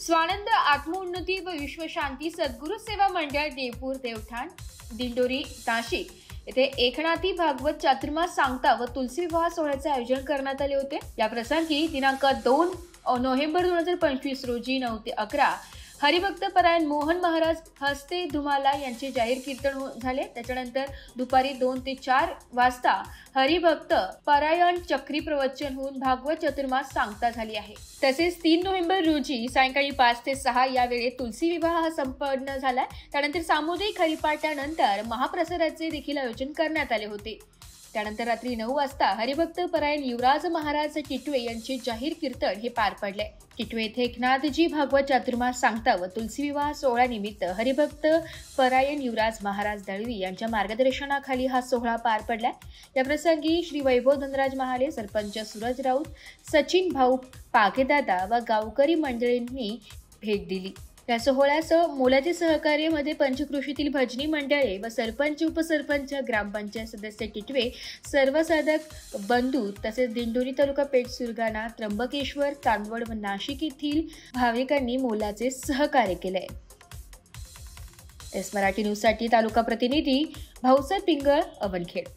स्वानंद आत्मोन्नती व विश्वशांती सद्गुरू सेवा मंडळ देवपूर देवठाण दिंडोरी नाशिक येथे एकनाथी भागवत चातुर्मास सांगता व तुलसी विवाह सोहळ्याचे आयोजन करण्यात आले होते। या प्रसंगी दिनांक 2 नोव्हेंबर 2025 रोजी 9 ते 11 हरिभक्त परायण मोहन महाराज हस्ते धुमाला यांचे जाहीर कीर्तन झाले। त्याच्यानंतर दुपारी 2 ते 4 वाजता हरिभक्त परायण चक्री प्रवचन होऊन भागवत चतुर्मास सांगता झाली आहे। तसेच 3 नोव्हेंबर रोजी सायंकाळी 5 ते 6 या वेळेत तुलसी विवाह संपन्न झाला। त्यानंतर सामुदायिक हरिपाठानंतर महाप्रसादाचे देखील आयोजन करण्यात आले होते। त्यानंतर रात्री 9 वाजता हरिभक्त परायण युवराज महाराज टिटवे यांचे जाहीर कीर्तन हे पार पडले। टिटवे येथे एकनाथजी भागवत चातुर्मास सांगता व तुलसी विवाह सोहळ्यानिमित्त हरिभक्त परायण युवराज महाराज दळवी यांच्या मार्गदर्शनाखाली हा सोहळा पार पडला। या प्रसंगी श्री वैभव धनराज महाले, सरपंच सूरज राऊत, सचिन भाऊ पागेदादा व गावकरी मंडळींनी भेट दिली। या सोहळ्यासह मोलाचे सहकार्यामध्ये पंचक्रोशीतील भजनी मंडळे व सरपंच, उपसरपंच, ग्रामपंचायत सदस्य टिटवे, सर्व साधक बंधू तसेच दिंडोरी तालुका पेठ, सुरगाणा, त्र्यंबकेश्वर, चांदवड व नाशिक येथील भाविकांनी मोलाचे सहकार्य केले। एस मराठी न्यूजसाठी तालुका प्रतिनिधी भाऊसाहेब पिंगळ, अवनखेड।